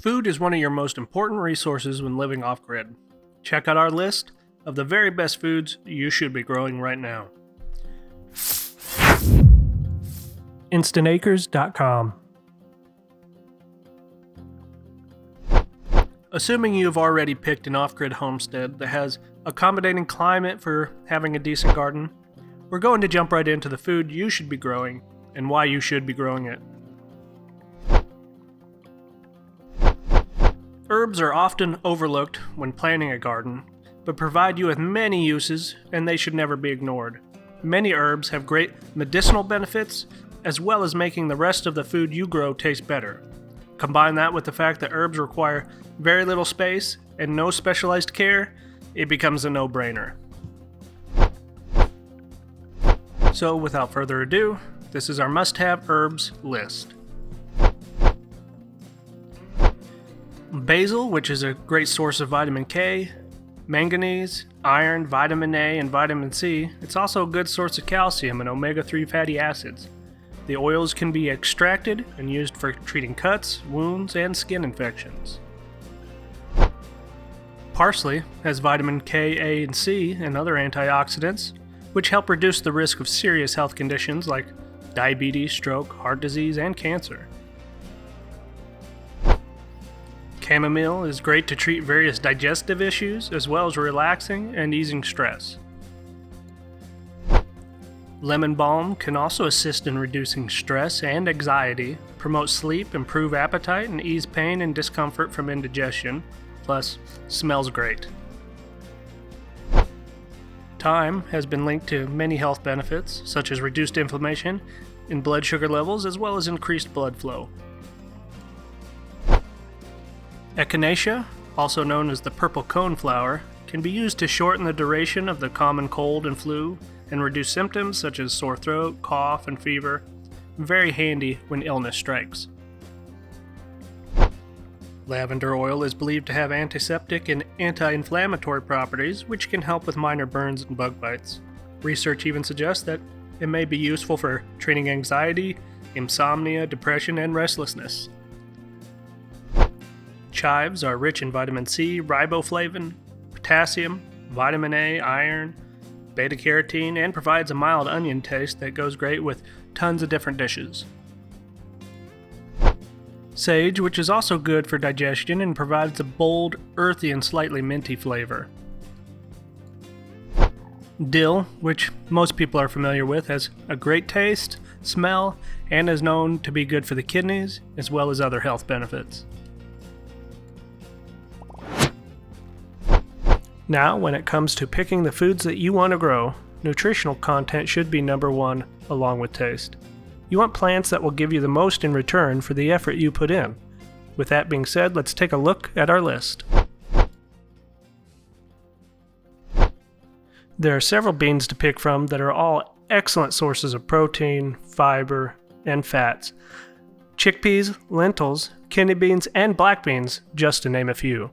Food is one of your most important resources when living off-grid. Check out our list of the very best foods you should be growing right now. InstantAcres.com. Assuming you've already picked an off-grid homestead that has accommodating climate for having a decent garden, we're going to jump right into the food you should be growing and why you should be growing it. Herbs are often overlooked when planting a garden, but provide you with many uses and they should never be ignored. Many herbs have great medicinal benefits, as well as making the rest of the food you grow taste better. Combine that with the fact that herbs require very little space and no specialized care, it becomes a no-brainer. So without further ado, this is our must-have herbs list. Basil, which is a great source of vitamin K, manganese, iron, vitamin A, and vitamin C. It's also a good source of calcium and omega-3 fatty acids. The oils can be extracted and used for treating cuts, wounds, and skin infections. Parsley has vitamin K, A, and C, and other antioxidants, which help reduce the risk of serious health conditions like diabetes, stroke, heart disease, and cancer. Chamomile is great to treat various digestive issues, as well as relaxing and easing stress. Lemon balm can also assist in reducing stress and anxiety, promote sleep, improve appetite, and ease pain and discomfort from indigestion, plus smells great. Thyme has been linked to many health benefits, such as reduced inflammation and blood sugar levels, as well as increased blood flow. Echinacea, also known as the purple coneflower, can be used to shorten the duration of the common cold and flu and reduce symptoms such as sore throat, cough, and fever. Very handy when illness strikes. Lavender oil is believed to have antiseptic and anti-inflammatory properties, which can help with minor burns and bug bites. Research even suggests that it may be useful for treating anxiety, insomnia, depression, and restlessness. Chives are rich in vitamin C, riboflavin, potassium, vitamin A, iron, beta-carotene, and provides a mild onion taste that goes great with tons of different dishes. Sage, which is also good for digestion and provides a bold, earthy, and slightly minty flavor. Dill, which most people are familiar with, has a great taste, smell, and is known to be good for the kidneys, as well as other health benefits. Now, when it comes to picking the foods that you want to grow, nutritional content should be number one, along with taste. You want plants that will give you the most in return for the effort you put in. With that being said, let's take a look at our list. There are several beans to pick from that are all excellent sources of protein, fiber, and fats. Chickpeas, lentils, kidney beans, and black beans, just to name a few.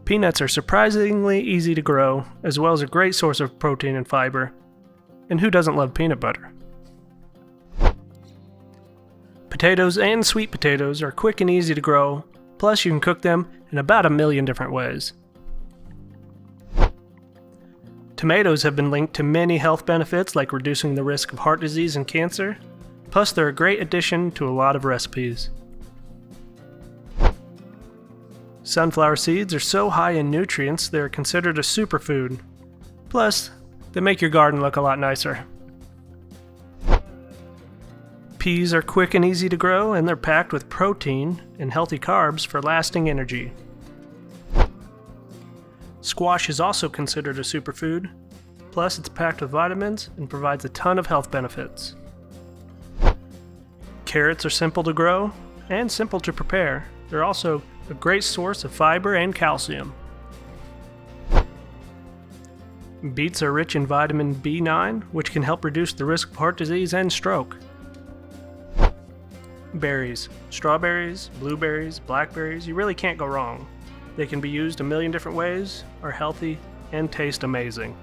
Peanuts are surprisingly easy to grow, as well as a great source of protein and fiber. And who doesn't love peanut butter? Potatoes and sweet potatoes are quick and easy to grow, plus you can cook them in about 1 million different ways. Tomatoes have been linked to many health benefits like reducing the risk of heart disease and cancer, plus they're a great addition to a lot of recipes. Sunflower seeds are so high in nutrients they're considered a superfood. Plus, they make your garden look a lot nicer. Peas are quick and easy to grow, and they're packed with protein and healthy carbs for lasting energy. Squash is also considered a superfood. Plus, it's packed with vitamins and provides a ton of health benefits. Carrots are simple to grow and simple to prepare. They're also a great source of fiber and calcium. Beets are rich in vitamin B9, which can help reduce the risk of heart disease and stroke. Berries. Strawberries, blueberries, blackberries, you really can't go wrong. They can be used 1 million different ways, are healthy, and taste amazing.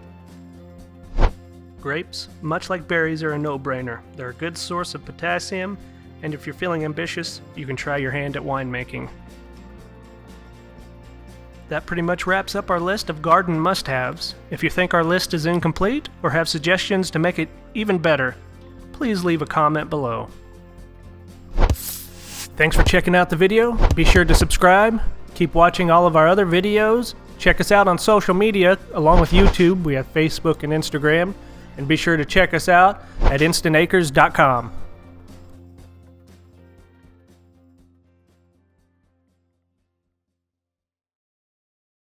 Grapes, much like berries, are a no-brainer. They're a good source of potassium And if you're feeling ambitious, you can try your hand at winemaking. That pretty much wraps up our list of garden must-haves. If you think our list is incomplete or have suggestions to make it even better, please leave a comment below. Thanks for checking out the video. Be sure to subscribe. Keep watching all of our other videos. Check us out on social media along with YouTube. We have Facebook and Instagram. And be sure to check us out at InstantAcres.com.